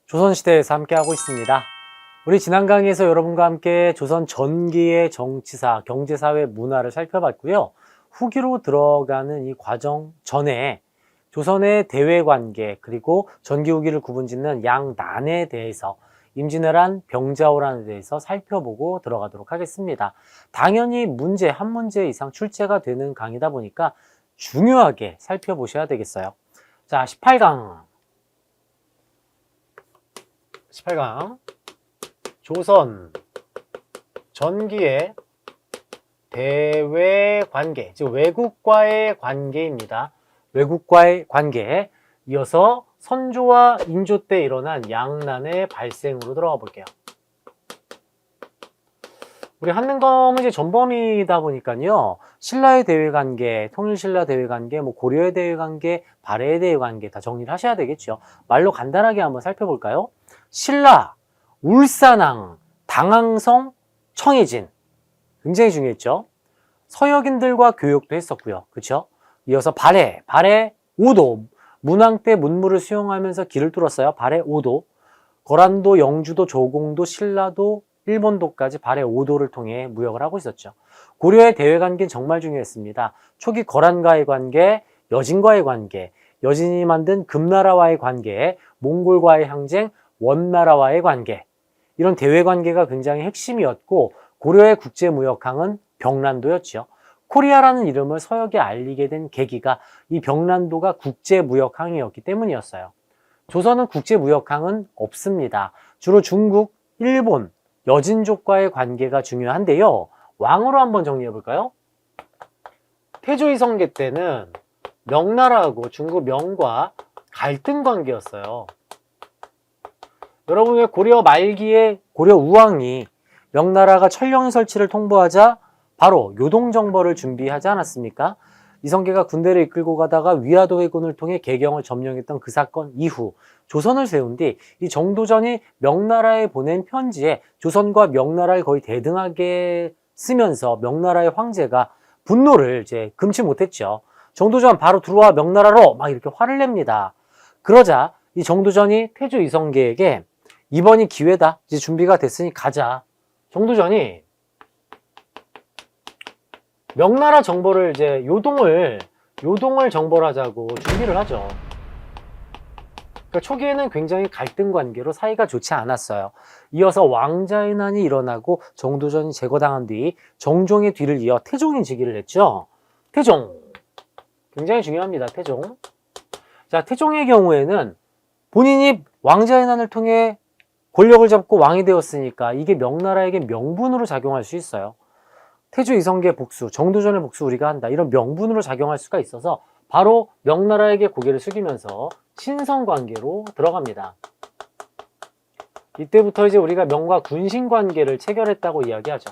조선시대에서 함께하고 있습니다. 우리 지난 강의에서 여러분과 함께 조선 전기의 정치사, 경제사회, 문화를 살펴봤고요. 후기로 들어가는 이 과정 전에 조선의 대외관계 그리고 전기 후기를 구분짓는 양난에 대해서 임진왜란, 병자호란에 대해서 살펴보고 들어가도록 하겠습니다. 당연히 문제, 한 문제 이상 출제가 되는 강의다 보니까 중요하게 살펴보셔야 되겠어요. 자, 18강 조선 전기의 대외관계, 즉 외국과의 관계입니다. 외국과의 관계, 이어서 선조와 인조 때 일어난 양난의 발생으로 들어가 볼게요. 우리 한능검은 이제 전범이다 보니까요. 신라의 대외관계, 통일신라 대외관계, 고려의 대외관계, 발해의 대외관계 다 정리를 하셔야 되겠죠. 말로 간단하게 한번 살펴볼까요? 신라, 울산왕, 당항성, 청해진 굉장히 중요했죠. 서역인들과 교역도 했었고요. 그렇죠? 이어서 발해 5도, 문왕 때 문무를 수용하면서 길을 뚫었어요. 발해 5도, 거란도, 영주도, 조공도, 신라도, 일본도까지 발해 5도를 통해 무역을 하고 있었죠. 고려의 대외관계는 정말 중요했습니다. 초기 거란과의 관계, 여진과의 관계, 여진이 만든 금나라와의 관계, 몽골과의 항쟁, 원나라와의 관계, 이런 대외관계가 굉장히 핵심이었고 고려의 국제무역항은 병란도였죠. 코리아라는 이름을 서역에 알리게 된 계기가 이 병란도가 국제무역항이었기 때문이었어요. 조선은 국제무역항은 없습니다. 주로 중국, 일본, 여진족과의 관계가 중요한데요. 왕으로 한번 정리해 볼까요? 태조 이성계 때는 명나라하고 중국 명과 갈등 관계였어요. 여러분, 왜 고려 말기에 고려 우왕이 명나라가 천령 설치를 통보하자 바로 요동정벌을 준비하지 않았습니까? 이성계가 군대를 이끌고 가다가 위화도 해군을 통해 개경을 점령했던 그 사건 이후 조선을 세운 뒤 이 정도전이 명나라에 보낸 편지에 조선과 명나라를 거의 대등하게 쓰면서 명나라의 황제가 분노를 이제 금치 못했죠. 정도전 바로 들어와 명나라로 막 이렇게 화를 냅니다. 그러자 이 정도전이 태조 이성계에게 이번이 기회다. 이제 준비가 됐으니 가자. 정도전이 명나라 정벌을 이제 요동을 정벌 하자고 준비를 하죠. 그러니까 초기에는 굉장히 갈등 관계로 사이가 좋지 않았어요. 이어서 왕자의 난이 일어나고 정도전이 제거당한 뒤 정종의 뒤를 이어 태종이 즉위를 했죠. 태종. 굉장히 중요합니다. 태종. 자, 태종의 경우에는 본인이 왕자의 난을 통해 권력을 잡고 왕이 되었으니까 이게 명나라에게 명분으로 작용할 수 있어요. 태조 이성계 복수, 정도전의 복수 우리가 한다. 이런 명분으로 작용할 수가 있어서 바로 명나라에게 고개를 숙이면서 친선관계로 들어갑니다. 이때부터 이제 우리가 명과 군신관계를 체결했다고 이야기하죠.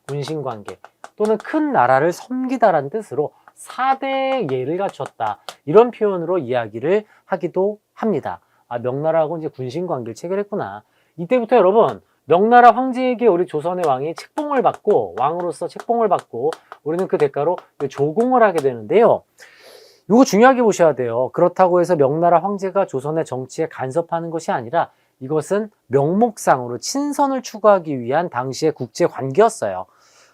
군신관계 또는 큰 나라를 섬기다라는 뜻으로 4대 예를 갖췄다. 이런 표현으로 이야기를 하기도 합니다. 아, 명나라하고 이제 군신관계를 체결했구나. 이때부터 여러분, 명나라 황제에게 우리 조선의 왕이 책봉을 받고, 왕으로서 책봉을 받고, 우리는 그 대가로 조공을 하게 되는데요. 이거 중요하게 보셔야 돼요. 그렇다고 해서 명나라 황제가 조선의 정치에 간섭하는 것이 아니라 이것은 명목상으로 친선을 추구하기 위한 당시의 국제 관계였어요.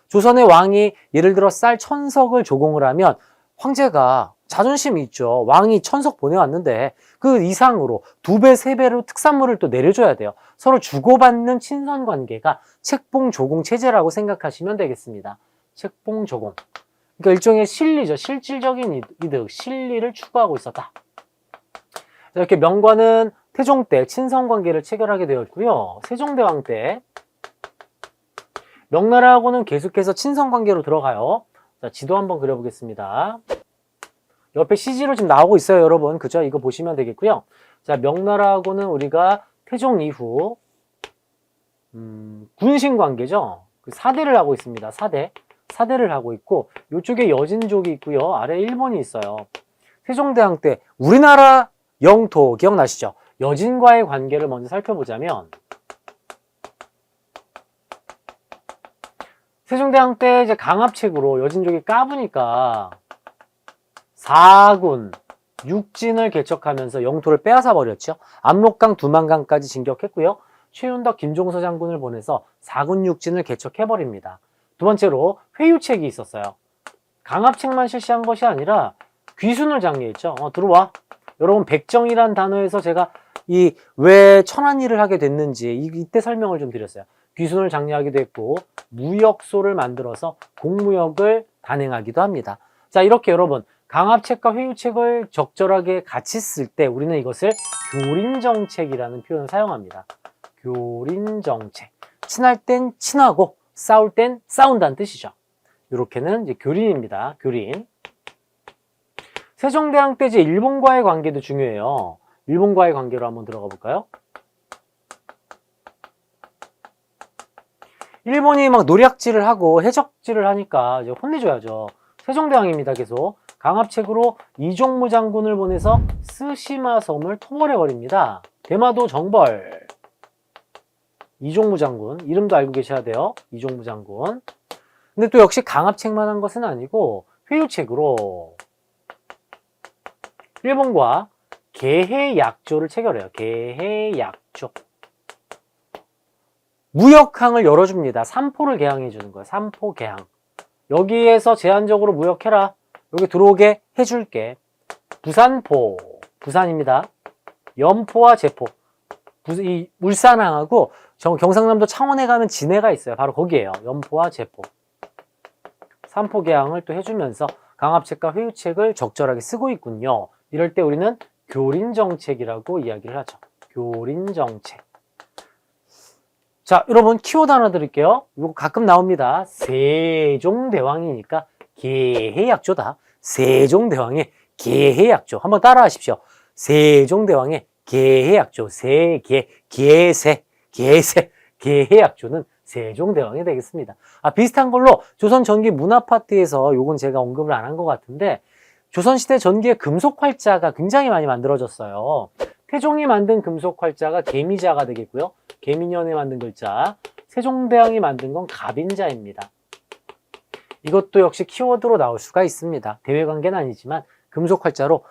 조선의 왕이 예를 들어 쌀 1000석을 조공을 하면 황제가 자존심이 있죠. 왕이 1000석 보내왔는데 그 이상으로 2배, 3배로 특산물을 또 내려줘야 돼요. 서로 주고받는 친선 관계가 책봉 조공 체제라고 생각하시면 되겠습니다. 책봉 조공. 그러니까 일종의 실리죠. 실질적인 이득, 실리를 추구하고 있었다. 이렇게 명관은 태종 때 친선 관계를 체결하게 되었고요. 세종대왕 때 명나라하고는 계속해서 친선 관계로 들어가요. 자, 지도 한번 그려보겠습니다. 옆에 CG로 지금 나오고 있어요, 여러분. 그죠? 이거 보시면 되겠고요. 자, 명나라하고는 우리가 태종 이후 군신 관계죠. 그 4대를 하고 있습니다. 4대를 하고 있고 이쪽에 여진족이 있고요. 아래 일본이 있어요. 세종대왕 때 우리나라 영토 기억나시죠? 여진과의 관계를 먼저 살펴보자면 세종대왕 때 이제 강압책으로 여진족이 까부니까 4군, 육진을 개척하면서 영토를 빼앗아 버렸죠. 압록강, 두만강까지 진격했고요. 최윤덕, 김종서 장군을 보내서 4군 육진을 개척해버립니다. 두 번째로 회유책이 있었어요. 강압책만 실시한 것이 아니라 귀순을 장려했죠. 들어와. 여러분, 백정이란 단어에서 제가 이 왜 천안일을 하게 됐는지 이때 설명을 좀 드렸어요. 귀순을 장려하기도 했고 무역소를 만들어서 공무역을 단행하기도 합니다. 자, 이렇게 여러분, 강압책과 회유책을 적절하게 같이 쓸 때 우리는 이것을 교린정책이라는 표현을 사용합니다. 교린정책. 친할 땐 친하고 싸울 땐 싸운다는 뜻이죠. 이렇게는 이제 교린입니다. 교린. 세종대왕 때 이제 일본과의 관계도 중요해요. 일본과의 관계로 한번 들어가 볼까요? 일본이 막 노략질을 하고 해적질을 하니까 이제 혼내줘야죠. 세종대왕입니다. 계속 강압책으로 이종무 장군을 보내서 스시마 섬을 토벌해버립니다. 대마도 정벌. 이종무 장군, 이름도 알고 계셔야 돼요. 이종무 장군. 근데 또 역시 강압책만 한 것은 아니고 회유책으로 일본과 개해약조를 체결해요. 개해약조. 무역항을 열어줍니다. 삼포를 개항해 주는 거예요. 삼포 개항. 여기에서 제한적으로 무역해라. 여기 들어오게 해줄게. 부산포. 부산입니다. 연포와 제포. 이 울산항하고 경상남도 창원에 가면 진해가 있어요. 바로 거기에요. 연포와 제포. 삼포 개항을 또 해주면서 강압책과 회유책을 적절하게 쓰고 있군요. 이럴 때 우리는 교린정책이라고 이야기를 하죠. 교린정책. 자, 여러분 키워드 하나 드릴게요. 이거 가끔 나옵니다. 세종대왕이니까 개해약조다. 세종대왕의 개해약조. 한번 따라 하십시오. 세종대왕의 개해약조. 개세. 개해약조는 세종대왕이 되겠습니다. 비슷한 걸로 조선 전기 문화파트에서 요건 제가 언급을 안 한 것 같은데 조선시대 전기의 금속 활자가 굉장히 많이 만들어졌어요. 태종이 만든 금속 활자가 개미자가 되겠고요. 개미년에 만든 글자. 세종대왕이 만든 건 갑인자입니다. 이것도 역시 키워드로 나올 수가 있습니다. 대외관계는 아니지만 금속 활자로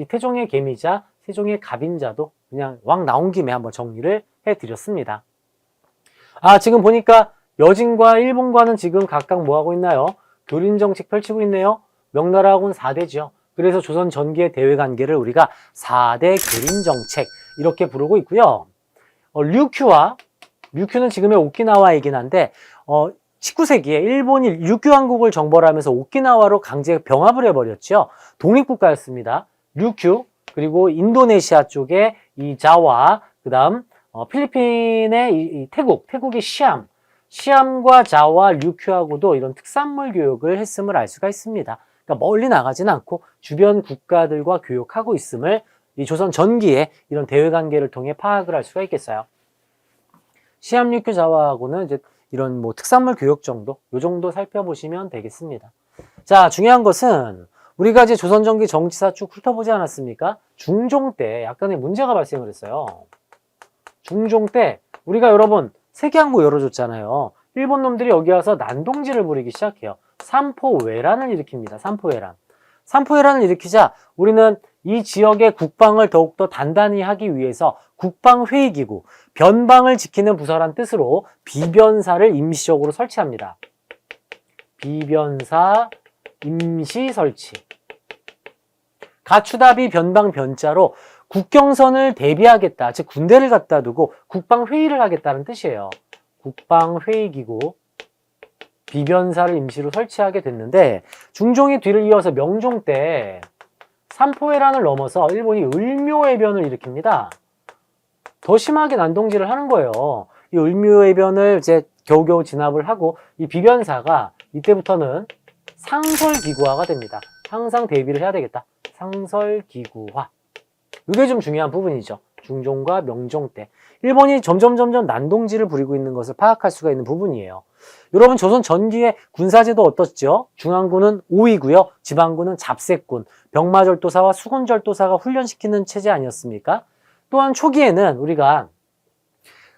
태종의 개미자, 세종의 갑인자도 그냥 왕 나온 김에 한번 정리를 해드렸습니다. 지금 보니까 여진과 일본과는 지금 각각 뭐하고 있나요? 교린정책 펼치고 있네요. 명나라하고는 4대죠. 그래서 조선 전기의 대외관계를 우리가 4대 교린정책 이렇게 부르고 있고요. 류큐는 지금의 오키나와이긴 한데 19세기에 일본이 류큐 왕국을 정벌하면서 오키나와로 강제 병합을 해버렸죠. 독립국가였습니다. 류큐, 그리고 인도네시아 쪽에 이 자와, 그 다음 필리핀의 이 태국의 시암과 자와, 류큐하고도 이런 특산물 교육을 했음을 알 수가 있습니다. 그러니까 멀리 나가진 않고 주변 국가들과 교역하고 있음을 이 조선 전기의 이런 대외관계를 통해 파악을 할 수가 있겠어요. 시암, 류큐, 자와하고는 이제 이런 뭐 특산물 교역 정도, 요 정도 살펴보시면 되겠습니다. 자, 중요한 것은 우리가 이제 조선 전기 정치사 쭉 훑어보지 않았습니까? 중종 때 약간의 문제가 발생을 했어요. 중종 때 우리가 여러분 세계항구 열어줬잖아요. 일본 놈들이 여기 와서 난동질을 부리기 시작해요. 삼포외란을 일으킵니다. 삼포외란을 일으키자 우리는 이 지역의 국방을 더욱더 단단히 하기 위해서 국방회의기구, 변방을 지키는 부서란 뜻으로 비변사를 임시적으로 설치합니다. 비변사 임시 설치. 가추다비 변방 변자로 국경선을 대비하겠다. 즉 군대를 갖다 두고 국방회의를 하겠다는 뜻이에요. 국방회의기구 비변사를 임시로 설치하게 됐는데 중종의 뒤를 이어서 명종 때 삼포해란을 넘어서 일본이 을묘해변을 일으킵니다. 더 심하게 난동질을 하는 거예요. 이 을묘해변을 이제 겨우겨우 진압을 하고 이 비변사가 이때부터는 상설기구화가 됩니다. 항상 대비를 해야 되겠다. 상설기구화. 이게 좀 중요한 부분이죠. 중종과 명종 때. 일본이 점점 난동질을 부리고 있는 것을 파악할 수가 있는 부분이에요. 여러분 조선 전기의 군사제도 어떻죠? 중앙군은 5위고요. 지방군은 잡세군, 병마절도사와 수군절도사가 훈련시키는 체제 아니었습니까? 또한 초기에는 우리가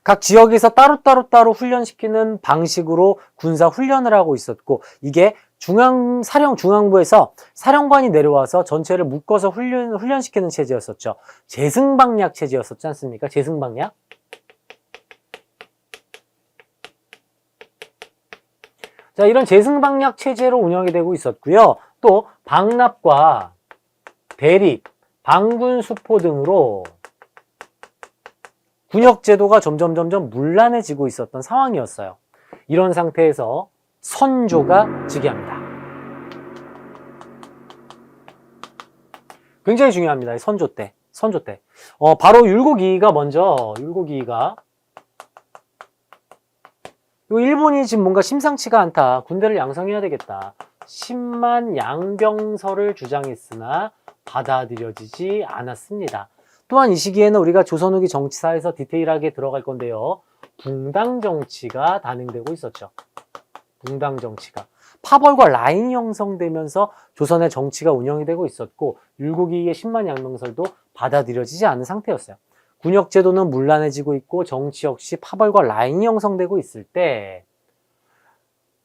각 지역에서 따로 훈련시키는 방식으로 군사 훈련을 하고 있었고 이게 중앙부에서 사령관이 내려와서 전체를 묶어서 훈련시키는 체제였었죠. 제승방약 체제였었지 않습니까? 제승방약. 자, 이런 제승방약 체제로 운영이 되고 있었고요. 또 방납과 대립, 방군수포 등으로 군역제도가 점점 문란해지고 있었던 상황이었어요. 이런 상태에서 선조가 즉위합니다. 굉장히 중요합니다. 선조 때. 바로 율곡이가 먼저, 일본이 지금 뭔가 심상치가 않다. 군대를 양성해야 되겠다. 10만 양병설을 주장했으나 받아들여지지 않았습니다. 또한 이 시기에는 우리가 조선 후기 정치사에서 디테일하게 들어갈 건데요. 붕당 정치가 단행되고 있었죠. 붕당 정치가. 파벌과 라인이 형성되면서 조선의 정치가 운영이 되고 있었고 율곡이의 10만 양병설도 받아들여지지 않은 상태였어요. 군역제도는 문란해지고 있고 정치 역시 파벌과 라인이 형성되고 있을 때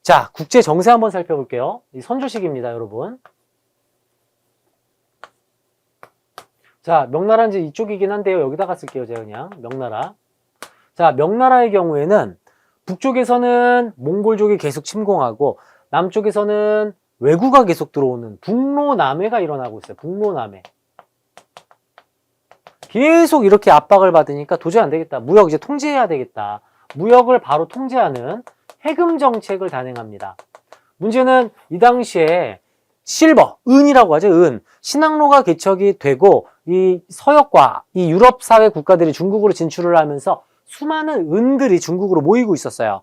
자, 국제 정세 한번 살펴볼게요. 이 선조식입니다, 여러분. 자, 명나라는 이제 이쪽이긴 한데요. 여기다가 쓸게요, 제가 그냥. 명나라. 자, 명나라의 경우에는 북쪽에서는 몽골족이 계속 침공하고 남쪽에서는 왜구가 계속 들어오는 북로남해가 일어나고 있어요. 북로남해. 계속 이렇게 압박을 받으니까 도저히 안 되겠다. 무역 이제 통제해야 되겠다. 무역을 바로 통제하는 해금 정책을 단행합니다. 문제는 이 당시에 실버, 은이라고 하죠. 은. 신항로가 개척이 되고 이 서역과 이 유럽 사회 국가들이 중국으로 진출을 하면서 수많은 은들이 중국으로 모이고 있었어요.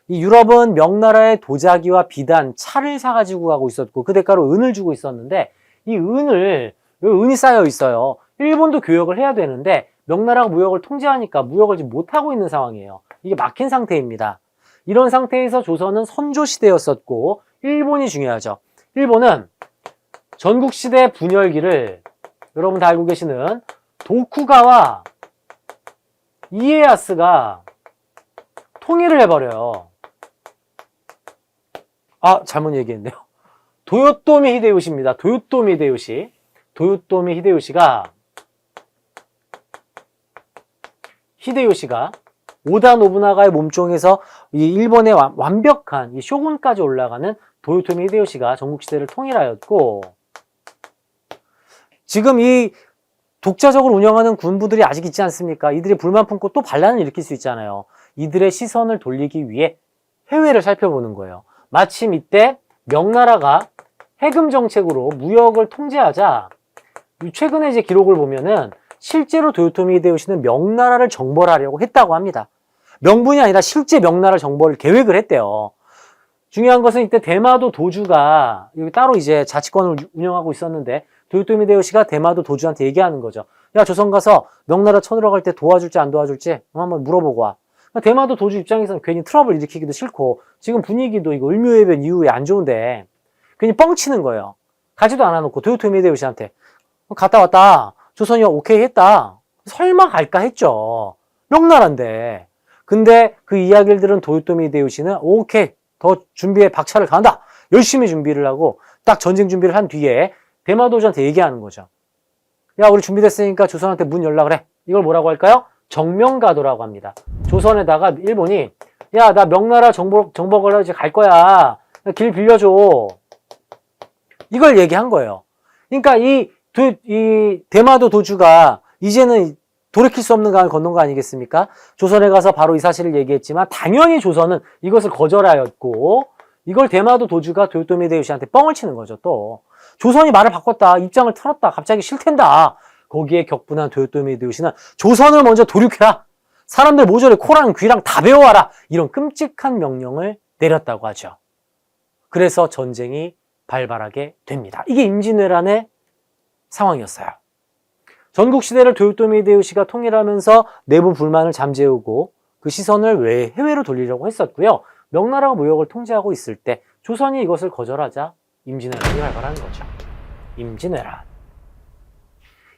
이 유럽은 명나라의 도자기와 비단, 차를 사가지고 가고 있었고 그 대가로 은을 주고 있었는데 이 은이 쌓여 있어요. 일본도 교역을 해야 되는데 명나라가 무역을 통제하니까 무역을 지금 못하고 있는 상황이에요. 이게 막힌 상태입니다. 이런 상태에서 조선은 선조시대였었고 일본이 중요하죠. 일본은 전국시대 분열기를 여러분 다 알고 계시는 도쿠가와 이에야스가 통일을 해버려요. 아, 잘못 얘기했네요. 도요토미 히데요시입니다. 도요토미 히데요시가 오다 노부나가의 몸종에서 이 일본의 완벽한 이 쇼군까지 올라가는 도요토미 히데요시가 전국시대를 통일하였고 지금 이 독자적으로 운영하는 군부들이 아직 있지 않습니까? 이들이 불만 품고 또 반란을 일으킬 수 있잖아요. 이들의 시선을 돌리기 위해 해외를 살펴보는 거예요. 마침 이때 명나라가 해금 정책으로 무역을 통제하자 최근에 이제 기록을 보면은 실제로 도요토미 히데요시는 명나라를 정벌하려고 했다고 합니다. 명분이 아니라 실제 명나라 정벌을 계획을 했대요. 중요한 것은 이때 대마도 도주가 여기 따로 이제 자치권을 운영하고 있었는데 도요토미 히데요시가 대마도 도주한테 얘기하는 거죠. 야, 조선 가서 명나라 쳐들어갈 때 도와줄지 안 도와줄지 한번 물어보고 와. 대마도 도주 입장에서는 괜히 트러블 일으키기도 싫고 지금 분위기도 이거 을묘해변 이후에 안 좋은데 괜히 뻥치는 거예요. 가지도 않아놓고 도요토미 히데요시한테 갔다 왔다. 조선이 오케이 했다. 설마 갈까 했죠. 명나라인데. 근데 그 이야기를 들은 도요토미 히데요시는 오케이 더 준비해 박차를 가한다. 열심히 준비를 하고 딱 전쟁 준비를 한 뒤에 대마도주한테 얘기하는 거죠. 야, 우리 준비됐으니까 조선한테 문 연락을 해. 이걸 뭐라고 할까요? 정명가도라고 합니다. 조선에다가 일본이 야, 나 명나라 정복을 이제 갈 거야. 길 빌려줘. 이걸 얘기한 거예요. 그러니까 이 대마도 도주가 이제는 돌이킬 수 없는 강을 건넌 거 아니겠습니까? 조선에 가서 바로 이 사실을 얘기했지만 당연히 조선은 이것을 거절하였고 이걸 대마도 도주가 도요토미 히데요시한테 뻥을 치는 거죠. 또 조선이 말을 바꿨다. 입장을 틀었다. 갑자기 싫댄다. 거기에 격분한 도요토미 히데요시는 조선을 먼저 도륙해라. 사람들 모조리 코랑 귀랑 다 배워와라. 이런 끔찍한 명령을 내렸다고 하죠. 그래서 전쟁이 발발하게 됩니다. 이게 임진왜란의 상황이었어요. 전국시대를 도요토미 히데요시가 통일하면서 내부 불만을 잠재우고 그 시선을 해외로 돌리려고 했었고요. 명나라가 무역을 통제하고 있을 때 조선이 이것을 거절하자 임진왜란이 발발하는 거죠.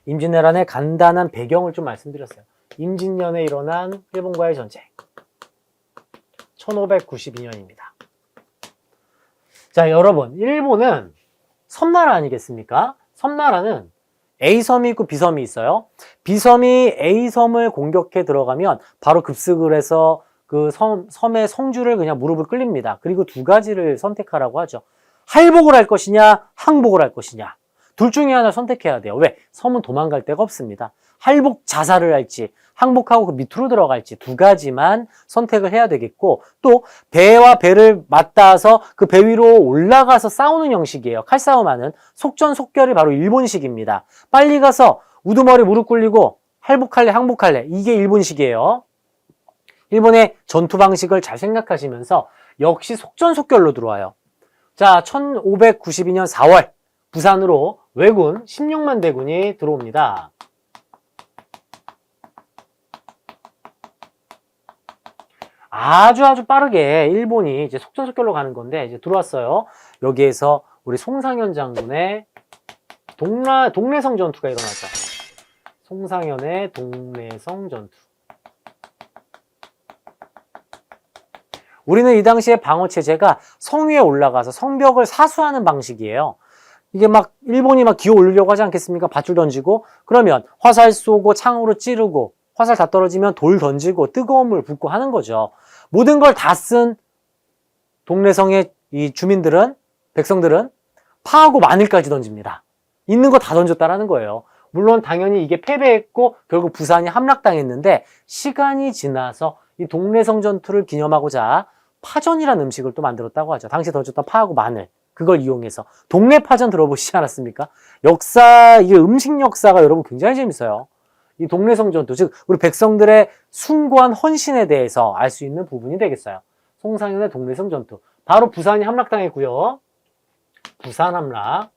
임진왜란의 간단한 배경을 좀 말씀드렸어요. 임진년에 일어난 일본과의 전쟁. 1592년입니다. 자, 여러분, 일본은 섬나라 아니겠습니까? 섬나라는 A섬이 있고 B섬이 있어요. B섬이 A섬을 공격해 들어가면 바로 급습을 해서 그 섬의 성주를 그냥 무릎을 꿇립니다. 그리고 두 가지를 선택하라고 하죠. 할복을 할 것이냐, 항복을 할 것이냐. 둘 중에 하나 선택해야 돼요. 왜? 섬은 도망갈 데가 없습니다. 할복 자살을 할지, 항복하고 그 밑으로 들어갈지 두 가지만 선택을 해야 되겠고, 또 배와 배를 맞닿아서 그 배 위로 올라가서 싸우는 형식이에요. 칼싸움하는 속전속결이 바로 일본식입니다. 빨리 가서 우두머리 무릎 꿇리고 할복할래, 항복할래. 이게 일본식이에요. 일본의 전투 방식을 잘 생각하시면서 역시 속전속결로 들어와요. 자, 1592년 4월 부산으로 왜군 16만 대군이 들어옵니다. 아주 빠르게 일본이 이제 속전속결로 가는 건데 이제 들어왔어요. 여기에서 우리 송상현 장군의 동래성 전투가 일어나죠. 송상현의 동래성 전투. 우리는 이 당시에 방어 체제가 성 위에 올라가서 성벽을 사수하는 방식이에요. 이게 막 일본이 막 기어 오르려고 하지 않겠습니까? 밧줄 던지고 그러면 화살 쏘고 창으로 찌르고 화살 다 떨어지면 돌 던지고 뜨거운 물 붓고 하는 거죠. 모든 걸 다 쓴 동래성의 이 주민들은, 백성들은 파하고 마늘까지 던집니다. 있는 거 다 던졌다라는 거예요. 물론 당연히 이게 패배했고 결국 부산이 함락당했는데 시간이 지나서 이 동래성 전투를 기념하고자 파전이라는 음식을 또 만들었다고 하죠. 당시에 던졌던 파하고 마늘, 그걸 이용해서. 동래파전 들어보시지 않았습니까? 이게 음식 역사가 여러분 굉장히 재밌어요. 이 동래성 전투, 즉 우리 백성들의 숭고한 헌신에 대해서 알 수 있는 부분이 되겠어요. 송상현의 동래성 전투. 바로 부산이 함락당했고요. 부산 함락.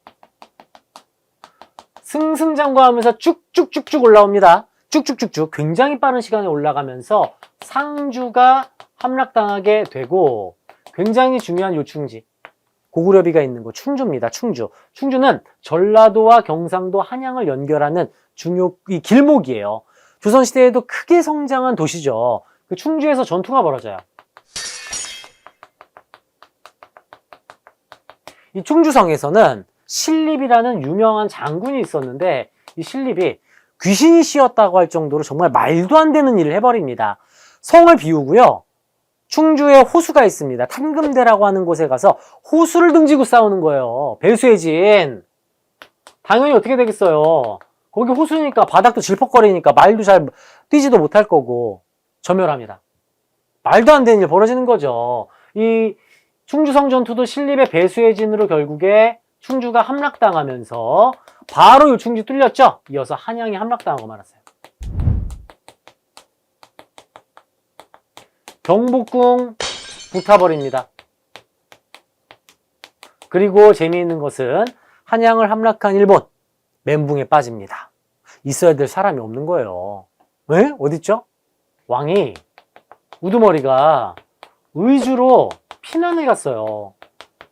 승승장구하면서 쭉쭉쭉쭉 올라옵니다. 쭉쭉쭉쭉 굉장히 빠른 시간에 올라가면서 상주가 함락당하게 되고, 굉장히 중요한 요충지, 고구려비가 있는 곳 충주입니다. 충주. 충주는 전라도와 경상도, 한양을 연결하는 이 길목이에요. 조선시대에도 크게 성장한 도시죠. 그 충주에서 전투가 벌어져요. 이 충주성에서는 신립이라는 유명한 장군이 있었는데, 이 신립이 귀신이 씌었다고 할 정도로 정말 말도 안 되는 일을 해버립니다. 성을 비우고요. 충주에 호수가 있습니다. 탄금대라고 하는 곳에 가서 호수를 등지고 싸우는 거예요. 배수의 진. 당연히 어떻게 되겠어요. 거기 호수니까 바닥도 질퍽거리니까 말도 잘 뛰지도 못할 거고 점멸합니다. 말도 안 되는 일 벌어지는 거죠. 이 충주성 전투도 신립의 배수의 진으로 결국에 충주가 함락당하면서 바로 이 충주 뚫렸죠. 이어서 한양이 함락당하고 말았어요. 경복궁 불타버립니다. 그리고 재미있는 것은 한양을 함락한 일본, 멘붕에 빠집니다. 있어야 될 사람이 없는 거예요. 왜? 어딨죠? 왕이, 우두머리가 의주로 피난을 갔어요.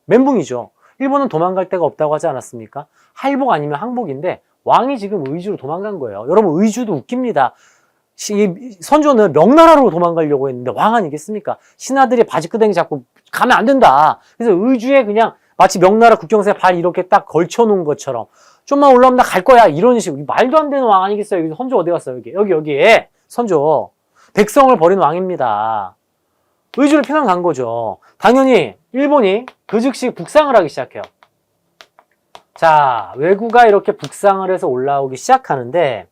멘붕이죠. 일본은 도망갈 데가 없다고 하지 않았습니까? 할복 아니면 항복인데 왕이 지금 의주로 도망간 거예요. 여러분, 의주도 웃깁니다. 선조는 명나라로 도망가려고 했는데 왕 아니겠습니까? 신하들이 바지끄댕이 잡고 가면 안 된다. 그래서 의주에 그냥 마치 명나라 국경선에 발 이렇게 딱 걸쳐놓은 것처럼 좀만 올라오면 나 갈 거야, 이런 식으로. 말도 안 되는 왕 아니겠어요? 여기 선조 어디 갔어요? 여기에 선조. 백성을 버린 왕입니다. 의주를 피난 간 거죠. 당연히 일본이 그 즉시 북상을 하기 시작해요. 자, 왜구가 이렇게 북상을 해서 올라오기 시작하는데,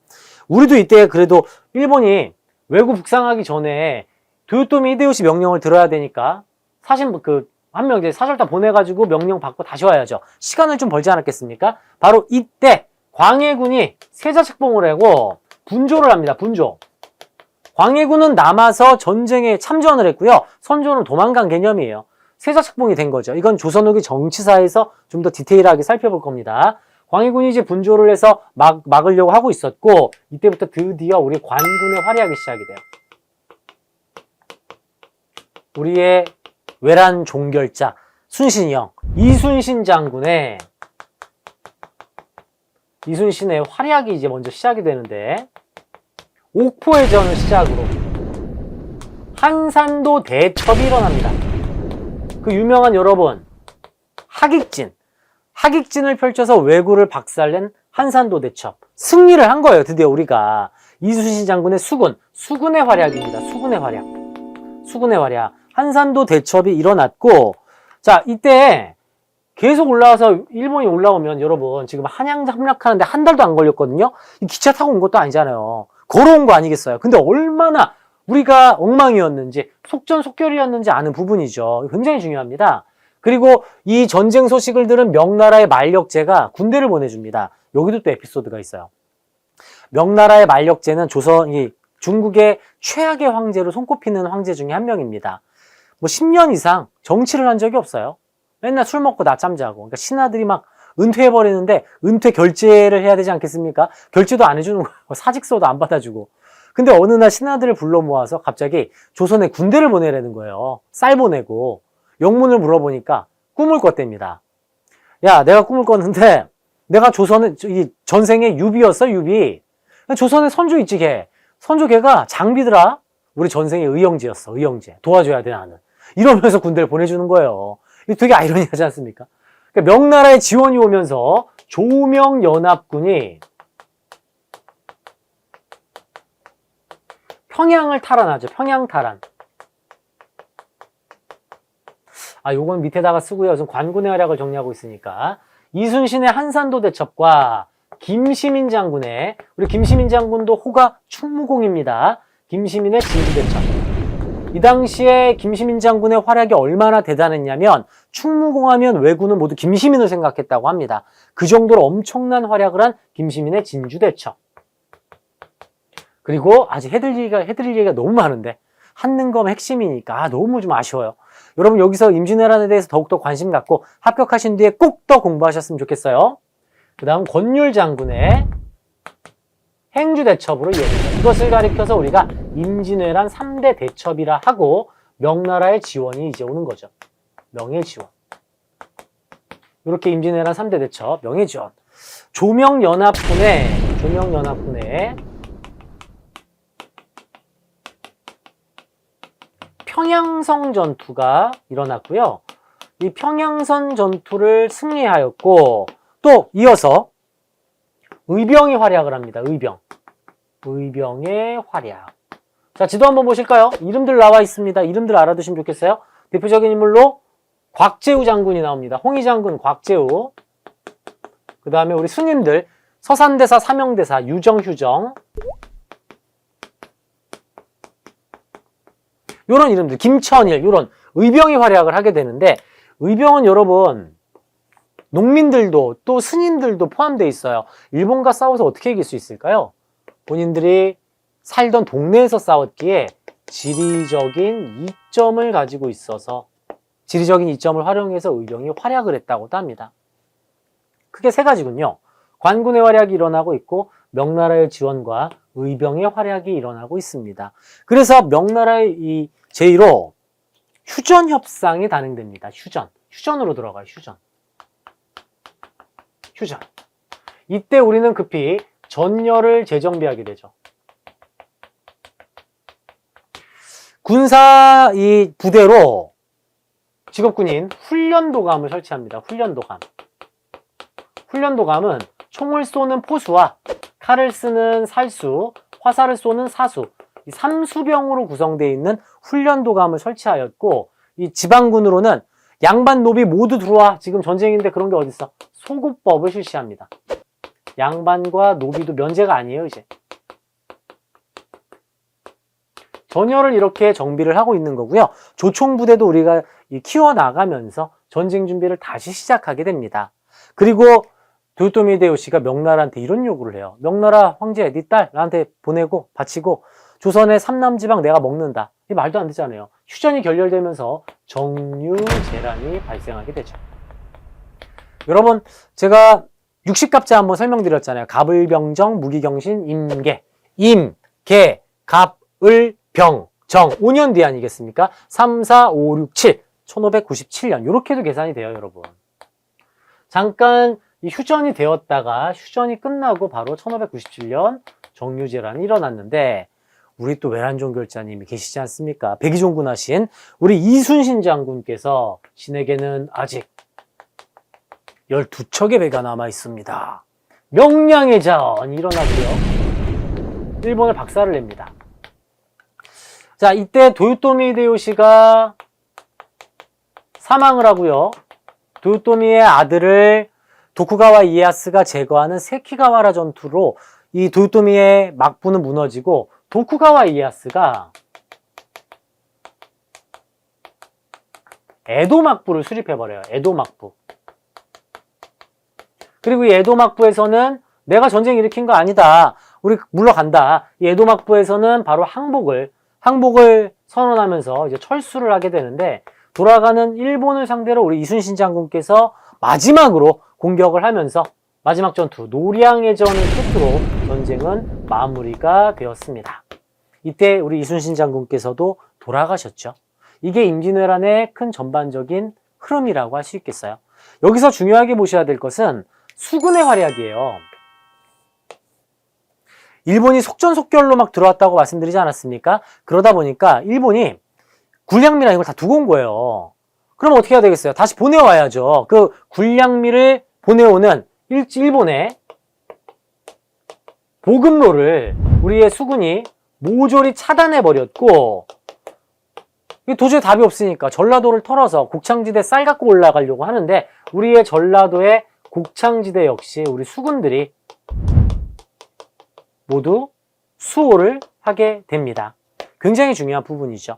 우리도 이때 그래도 일본이 왜구 북상하기 전에 도요토미 히데요시 명령을 들어야 되니까 사실 한 명 이제 사절단 보내가지고 명령 받고 다시 와야죠. 시간을 좀 벌지 않았겠습니까? 바로 이때 광해군이 세자책봉을 하고 분조를 합니다. 분조. 광해군은 남아서 전쟁에 참전을 했고요. 선조는 도망간 개념이에요. 세자책봉이 된 거죠. 이건 조선 후기 정치사에서 좀 더 디테일하게 살펴볼 겁니다. 광해군이 이제 분조를 해서 막으려고 하고 있었고, 이때부터 드디어 우리 관군의 활약이 시작이 돼요. 우리의 외란 종결자 순신이 형 이순신 장군의 이순신의 활약이 이제 먼저 시작이 되는데, 옥포의 전을 시작으로 한산도 대첩이 일어납니다. 그 유명한, 여러분, 하객진을 펼쳐서 왜구를 박살낸 한산도 대첩. 승리를 한 거예요. 드디어 우리가. 이순신 장군의 수군의 활약입니다. 수군의 활약. 한산도 대첩이 일어났고, 자, 이때 계속 올라와서 일본이 올라오면 여러분 지금 한양 함락하는데 한 달도 안 걸렸거든요. 기차 타고 온 것도 아니잖아요. 걸어온 거 아니겠어요. 근데 얼마나 우리가 엉망이었는지 속전속결이었는지 아는 부분이죠. 굉장히 중요합니다. 그리고 이 전쟁 소식을 들은 명나라의 만력제가 군대를 보내줍니다. 여기도 또 에피소드가 있어요. 명나라의 만력제는 중국의 최악의 황제로 손꼽히는 황제 중에 한 명입니다. 뭐 10년 이상 정치를 한 적이 없어요. 맨날 술 먹고 낮잠 자고. 그러니까 신하들이 막 은퇴해버리는데 은퇴 결제를 해야 되지 않겠습니까? 결제도 안 해주는 거예요. 사직서도 안 받아주고. 근데 어느 날 신하들을 불러 모아서 갑자기 조선에 군대를 보내라는 거예요. 쌀 보내고. 영문을 물어보니까 꿈을 꿨답니다. 야, 내가 꿈을 꿨는데 내가 전생에 유비였어, 유비. 조선에 선조 있지, 걔. 선조 걔가 장비더라. 우리 전생에 의형제였어, 의형제. 도와줘야 돼, 나는. 이러면서 군대를 보내주는 거예요. 이거 되게 아이러니하지 않습니까? 그러니까 명나라의 지원이 오면서 조명연합군이 평양을 탈환하죠. 평양 탈환. 요건 밑에다가 쓰고요. 지금 관군의 활약을 정리하고 있으니까. 이순신의 한산도 대첩과 김시민 장군의, 우리 김시민 장군도 호가 충무공입니다. 김시민의 진주대첩. 이 당시에 김시민 장군의 활약이 얼마나 대단했냐면 충무공하면 왜구는 모두 김시민을 생각했다고 합니다. 그 정도로 엄청난 활약을 한 김시민의 진주대첩. 그리고 아직 해드릴 얘기가 너무 많은데 한능검 핵심이니까 너무 좀 아쉬워요. 여러분 여기서 임진왜란에 대해서 더욱더 관심 갖고 합격하신 뒤에 꼭 더 공부하셨으면 좋겠어요. 그 다음 권율 장군의 행주대첩으로 이어집니다. 이것을 가리켜서 우리가 임진왜란 3대 대첩이라 하고 명나라의 지원이 이제 오는 거죠. 명예지원. 이렇게 임진왜란 3대 대첩, 명예지원. 조명연합군의 평양성 전투가 일어났고요. 이 평양선 전투를 승리하였고 또 이어서 의병이 활약을 합니다. 의병의 활약. 자, 지도 한번 보실까요? 이름들 나와 있습니다. 이름들 알아두시면 좋겠어요. 대표적인 인물로 곽재우 장군이 나옵니다. 홍희 장군 곽재우. 그 다음에 우리 스님들 서산대사, 사명대사, 유정, 요런 이름들, 김천일, 요런 의병이 활약을 하게 되는데 의병은 여러분 농민들도 또 스님들도 포함되어 있어요. 일본과 싸워서 어떻게 이길 수 있을까요? 본인들이 살던 동네에서 싸웠기에 지리적인 이점을 가지고 있어서 지리적인 이점을 활용해서 의병이 활약을 했다고도 합니다. 크게 세 가지군요. 관군의 활약이 일어나고 있고 명나라의 지원과 의병의 활약이 일어나고 있습니다. 그래서 명나라의 이 제1호 휴전협상이 단행됩니다. 휴전으로 들어가요. 휴전. 이때 우리는 급히 전열을 재정비하게 되죠. 군사 이 부대로 직업군인 훈련도감을 설치합니다. 훈련도감은 총을 쏘는 포수와 칼을 쓰는 살수, 화살을 쏘는 사수, 이 3수병으로 구성되어 있는 훈련도감을 설치하였고 이 지방군으로는 양반 노비 모두 들어와. 지금 전쟁인데 그런 게 어딨어. 소급법을 실시합니다. 양반과 노비도 면제가 아니에요, 이제. 전열을 이렇게 정비를 하고 있는 거고요. 조총부대도 우리가 키워나가면서 전쟁 준비를 다시 시작하게 됩니다. 그리고 도요토미 히데요시가 명나라한테 이런 요구를 해요. 명나라 황제, 네 딸 나한테 보내고 바치고 조선의 삼남지방 내가 먹는다. 이 말도 안 되잖아요. 휴전이 결렬되면서 정유재란이 발생하게 되죠. 여러분 제가 60갑자 한번 설명드렸잖아요. 갑을병정, 무기경신, 임계. 임, 계, 갑, 을, 병, 정. 5년 뒤 아니겠습니까? 3, 4, 5, 6, 7. 1597년. 이렇게도 계산이 돼요, 여러분. 잠깐 이 휴전이 되었다가 휴전이 끝나고 바로 1597년 정유재란이 일어났는데 우리 또 외란종결자님이 계시지 않습니까? 백의종군 하신 우리 이순신 장군께서 신에게는 아직 12척의 배가 남아 있습니다. 명량의 자언이 일어나고요. 일본을 박살을 냅니다. 자, 이때 도요토미 히데요시가 사망을 하고요. 도요토미의 아들을 도쿠가와 이에야스가 제거하는 세키가와라 전투로 이 도요토미의 막부는 무너지고 도쿠가와 이에야스가 에도 막부를 수립해버려요. 에도 막부. 그리고 이 에도 막부에서는 내가 전쟁 일으킨 거 아니다. 우리 물러간다. 이 에도 막부에서는 바로 항복을 선언하면서 이제 철수를 하게 되는데, 돌아가는 일본을 상대로 우리 이순신 장군께서 마지막으로 공격을 하면서 마지막 전투 노량의 전을 끝으로 전쟁은 마무리가 되었습니다. 이때 우리 이순신 장군께서도 돌아가셨죠. 이게 임진왜란의 큰 전반적인 흐름이라고 할 수 있겠어요. 여기서 중요하게 보셔야 될 것은 수군의 활약이에요. 일본이 속전속결로 막 들어왔다고 말씀드리지 않았습니까? 그러다 보니까 일본이 군량미랑 이걸 다 두고 온 거예요. 그럼 어떻게 해야 되겠어요? 다시 보내와야죠. 그 군량미를 보내오는 일본의 보급로를 우리의 수군이 모조리 차단해버렸고, 도저히 답이 없으니까 전라도를 털어서 곡창지대 쌀 갖고 올라가려고 하는데, 우리의 전라도의 곡창지대 역시 우리 수군들이 모두 수호를 하게 됩니다. 굉장히 중요한 부분이죠.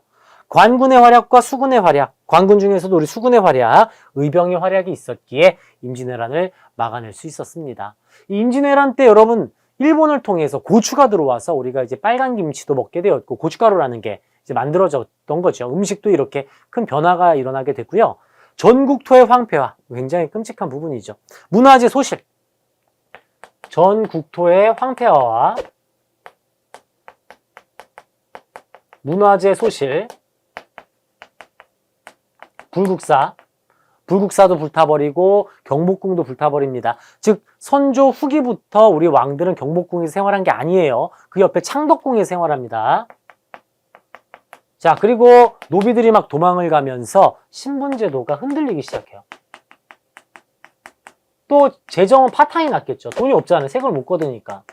관군의 활약과 수군의 활약, 관군 중에서도 우리 수군의 활약, 의병의 활약이 있었기에 임진왜란을 막아낼 수 있었습니다. 이 임진왜란 때 여러분, 일본을 통해서 고추가 들어와서 우리가 이제 빨간 김치도 먹게 되었고, 고춧가루라는 게 이제 만들어졌던 거죠. 음식도 이렇게 큰 변화가 일어나게 됐고요. 전국토의 황폐화, 굉장히 끔찍한 부분이죠. 문화재 소실, 전국토의 황폐화와 문화재 소실, 불국사도 불타버리고 경복궁도 불타버립니다. 즉 선조 후기부터 우리 왕들은 경복궁에서 생활한 게 아니에요. 그 옆에 창덕궁에서 생활합니다. 자, 그리고 노비들이 막 도망을 가면서 신분제도가 흔들리기 시작해요. 또 재정은 파탄이 났겠죠. 돈이 없잖아요. 세금을 못 걷으니까.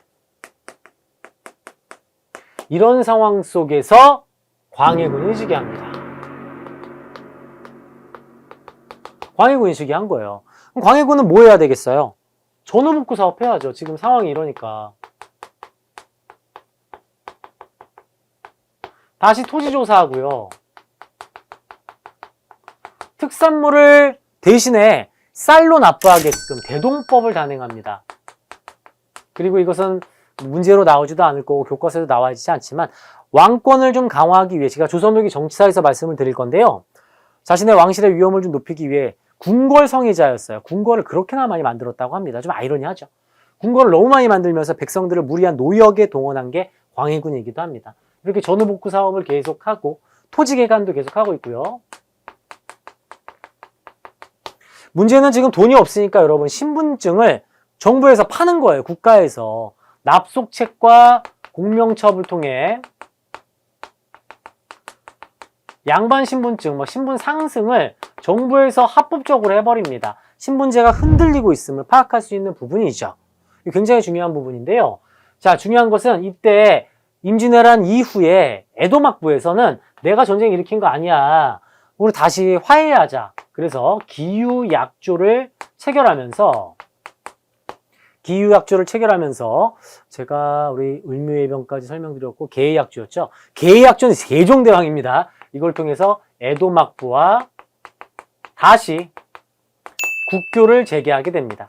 이런 상황 속에서 광해군이 즉위합니다. 광해군이 즉위한 거예요. 그럼 광해군은 뭐 해야 되겠어요? 전후복구 사업 해야죠. 지금 상황이 이러니까. 다시 토지 조사하고요. 특산물을 대신에 쌀로 납부하게끔 대동법을 단행합니다. 그리고 이것은 문제로 나오지도 않을 거고 교과서에도 나와 있지 않지만, 왕권을 좀 강화하기 위해, 제가 조선후기 정치사에서 말씀을 드릴 건데요. 자신의 왕실의 위험을 좀 높이기 위해 궁궐 성의자였어요. 궁궐을 그렇게나 많이 만들었다고 합니다. 좀 아이러니하죠. 궁궐을 너무 많이 만들면서 백성들을 무리한 노역에 동원한 게 광해군이기도 합니다. 이렇게 전후복구 사업을 계속하고 토지 개간도 계속하고 있고요. 문제는 지금 돈이 없으니까 여러분, 신분증을 정부에서 파는 거예요. 국가에서 납속책과 공명첩을 통해 양반 신분증, 신분 상승을 정부에서 합법적으로 해버립니다. 신분제가 흔들리고 있음을 파악할 수 있는 부분이죠. 굉장히 중요한 부분인데요. 자, 중요한 것은 이때 임진왜란 이후에 에도막부에서는 내가 전쟁 일으킨 거 아니야, 우리 다시 화해하자. 그래서 기유약조를 체결하면서 제가 우리 을묘예병까지 설명드렸고, 계의약조였죠. 계의약조는 세종대왕입니다. 이걸 통해서 에도막부와 다시 국교를 재개하게 됩니다.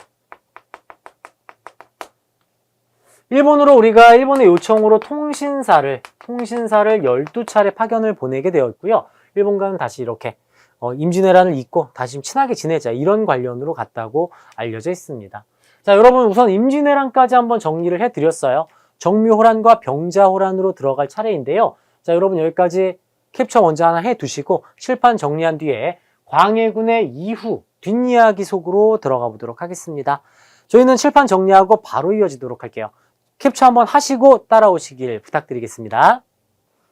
일본으로 우리가 일본의 요청으로 통신사를 12차례 파견을 보내게 되었고요. 일본과는 다시 이렇게 임진왜란을 잊고 다시 좀 친하게 지내자, 이런 관련으로 갔다고 알려져 있습니다. 자, 여러분, 우선 임진왜란까지 한번 정리를 해드렸어요. 정묘호란과 병자호란으로 들어갈 차례인데요. 자, 여러분, 여기까지 캡처 먼저 하나 해두시고 칠판 정리한 뒤에 광해군의 이후 뒷이야기 속으로 들어가 보도록 하겠습니다. 저희는 칠판 정리하고 바로 이어지도록 할게요. 캡처 한번 하시고 따라오시길 부탁드리겠습니다.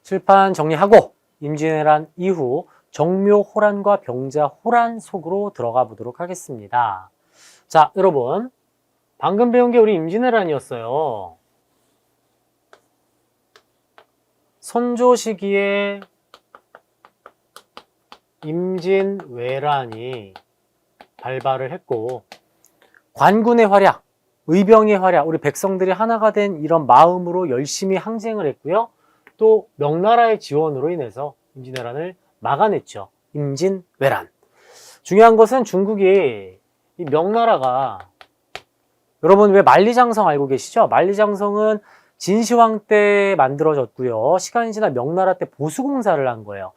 칠판 정리하고 임진왜란 이후 정묘호란과 병자호란 속으로 들어가 보도록 하겠습니다. 자, 여러분. 방금 배운 게 우리 임진왜란이었어요. 선조 시기에 임진왜란이 발발을 했고, 관군의 활약, 의병의 활약, 우리 백성들이 하나가 된 이런 마음으로 열심히 항쟁을 했고요. 또 명나라의 지원으로 인해서 임진왜란을 막아냈죠. 임진왜란. 중요한 것은 중국이 이 명나라가, 여러분 왜 만리장성 알고 계시죠? 만리장성은 진시황 때 만들어졌고요. 시간이 지나 명나라 때 보수공사를 한 거예요.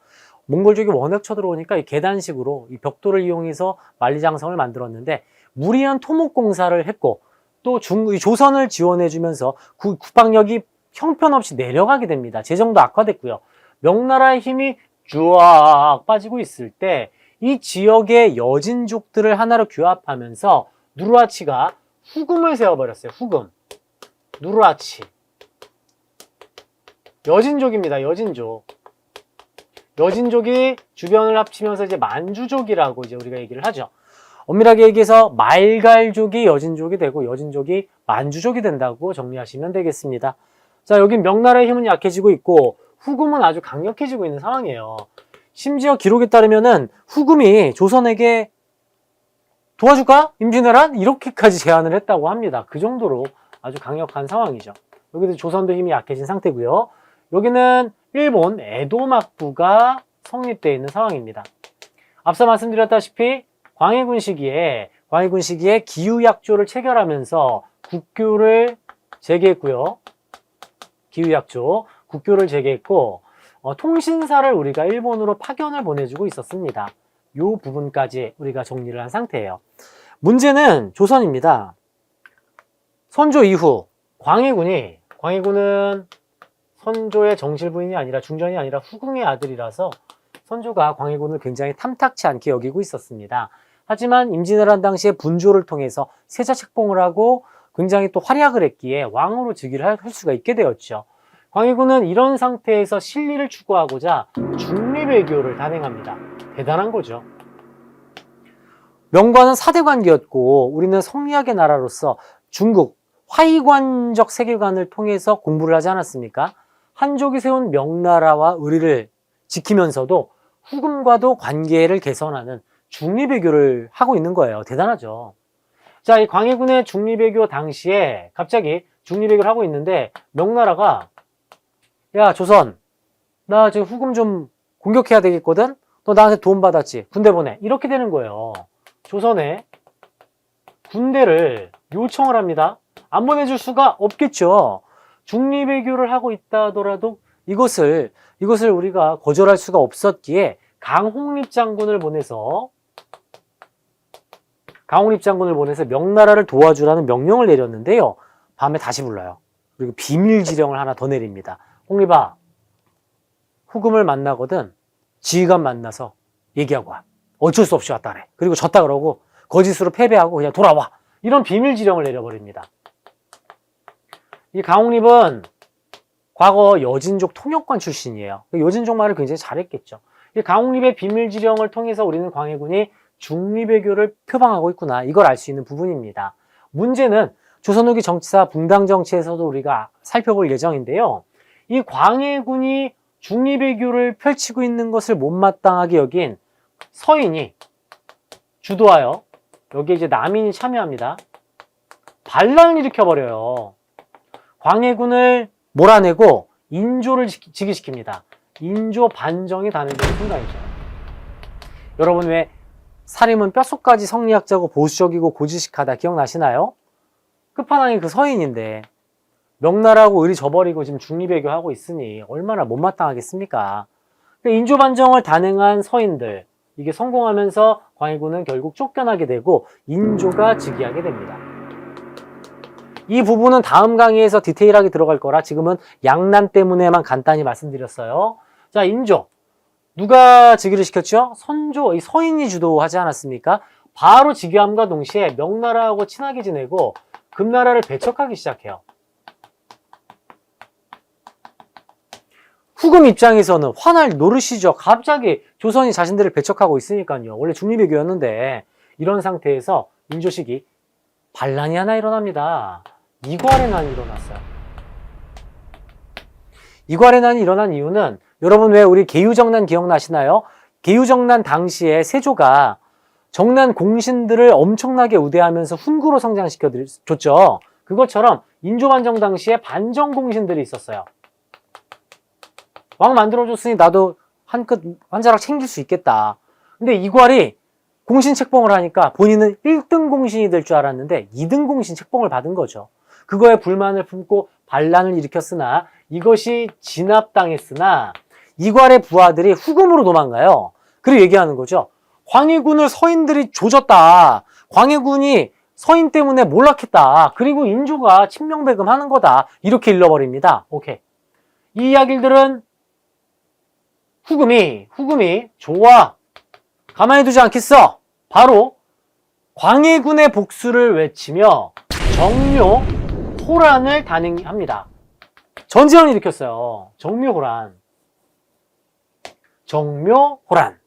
몽골족이 워낙 쳐들어오니까 이 계단식으로 이 벽돌을 이용해서 만리장성을 만들었는데, 무리한 토목공사를 했고, 또 조선을 지원해주면서 국방력이 형편없이 내려가게 됩니다. 재정도 악화됐고요. 명나라의 힘이 쫙 빠지고 있을 때 이 지역의 여진족들을 하나로 규합하면서 누르하치가 후금을 세워버렸어요. 후금. 누르하치. 여진족입니다. 여진족. 여진족이 주변을 합치면서 이제 만주족이라고 이제 우리가 얘기를 하죠. 엄밀하게 얘기해서 말갈족이 여진족이 되고 여진족이 만주족이 된다고 정리하시면 되겠습니다. 자, 여긴 명나라의 힘은 약해지고 있고 후금은 아주 강력해지고 있는 상황이에요. 심지어 기록에 따르면은 후금이 조선에게 도와줄까? 임진왜란? 이렇게까지 제안을 했다고 합니다. 그 정도로 아주 강력한 상황이죠. 여기도 조선도 힘이 약해진 상태고요. 여기는 일본 에도 막부가 성립되어 있는 상황입니다. 앞서 말씀드렸다시피 광해군 시기에 기후약조를 체결하면서 국교를 재개했고요. 기후약조, 국교를 재개했고, 통신사를 우리가 일본으로 파견을 보내주고 있었습니다. 이 부분까지 우리가 정리를 한 상태예요. 문제는 조선입니다. 선조 이후 광해군은 선조의 정실부인이 아니라 중전이 아니라 후궁의 아들이라서 선조가 광해군을 굉장히 탐탁치 않게 여기고 있었습니다. 하지만 임진왜란 당시에 분조를 통해서 세자책봉을 하고 굉장히 또 활약을 했기에 왕으로 즉위를 할 수가 있게 되었죠. 광해군은 이런 상태에서 실리를 추구하고자 중립외교를 단행합니다. 대단한 거죠. 명과는 사대 관계였고 우리는 성리학의 나라로서 중국 화이관적 세계관을 통해서 공부를 하지 않았습니까? 한족이 세운 명나라와 의리를 지키면서도 후금과도 관계를 개선하는 중립외교를 하고 있는 거예요. 대단하죠. 자, 이 광해군의 중립외교 당시에 갑자기 중립외교를 하고 있는데 명나라가 야, 조선, 나 지금 후금 좀 공격해야 되겠거든? 너 나한테 돈 받았지? 군대 보내. 이렇게 되는 거예요. 조선에 군대를 요청을 합니다. 안 보내줄 수가 없겠죠. 중립외교를 하고 있다 하더라도 이것을 우리가 거절할 수가 없었기에 강홍립 장군을 보내서 명나라를 도와주라는 명령을 내렸는데요. 밤에 다시 불러요. 그리고 비밀 지령을 하나 더 내립니다. 홍립아, 후금을 만나거든 지휘관 만나서 얘기하고 와. 어쩔 수 없이 왔다 그래. 그리고 졌다 그러고 거짓으로 패배하고 그냥 돌아와. 이런 비밀 지령을 내려버립니다. 이 강홍립은 과거 여진족 통역관 출신이에요. 여진족 말을 굉장히 잘했겠죠. 이 강홍립의 비밀 지령을 통해서 우리는 광해군이 중립외교를 표방하고 있구나. 이걸 알 수 있는 부분입니다. 문제는 조선 후기 정치사 붕당 정치에서도 우리가 살펴볼 예정인데요. 이 광해군이 중립외교를 펼치고 있는 것을 못마땅하게 여긴 서인이 주도하여 여기에 이제 남인이 참여합니다. 반란을 일으켜버려요. 광해군을 몰아내고 인조를 즉위시킵니다. 인조 반정이 단행되는 순간이죠. 여러분 왜 살인은 뼛속까지 성리학자고 보수적이고 고지식하다 기억나시나요? 끝판왕이 그 서인인데 명나라하고 의리 저버리고 지금 중립외교하고 있으니 얼마나 못마땅하겠습니까? 인조 반정을 단행한 서인들, 이게 성공하면서 광해군은 결국 쫓겨나게 되고 인조가 즉위하게 됩니다. 이 부분은 다음 강의에서 디테일하게 들어갈 거라 지금은 양난 때문에만 간단히 말씀드렸어요. 자, 인조. 누가 즉위를 시켰죠? 선조, 이 서인이 주도하지 않았습니까? 바로 즉위함과 동시에 명나라하고 친하게 지내고 금나라를 배척하기 시작해요. 후금 입장에서는 화날 노릇이죠. 갑자기 조선이 자신들을 배척하고 있으니까요. 원래 중립외교였는데 이런 상태에서 인조식이 반란이 하나 일어납니다. 이괄의 난이 일어났어요. 이괄의 난이 일어난 이유는 여러분 왜 우리 계유정난 기억나시나요? 계유정난 당시에 세조가 정난 공신들을 엄청나게 우대하면서 훈구로 성장시켜줬죠. 그것처럼 인조반정 당시에 반정 공신들이 있었어요. 왕 만들어줬으니 나도 한 자락 챙길 수 있겠다. 근데 이괄이 공신 책봉을 하니까 본인은 1등 공신이 될 줄 알았는데 2등 공신 책봉을 받은 거죠. 그거에 불만을 품고 반란을 일으켰으나 이것이 진압당했으나 이괄의 부하들이 후금으로 도망가요. 그리고 얘기하는 거죠. 광해군을 서인들이 조졌다. 광해군이 서인 때문에 몰락했다. 그리고 인조가 친명배금 하는 거다. 이렇게 일러버립니다. 오케이. 이 이야기들은 후금이 좋아. 가만히 두지 않겠어. 바로 광해군의 복수를 외치며 정묘 호란을 단행합니다. 전쟁을 일으켰어요. 정묘호란. 정묘호란.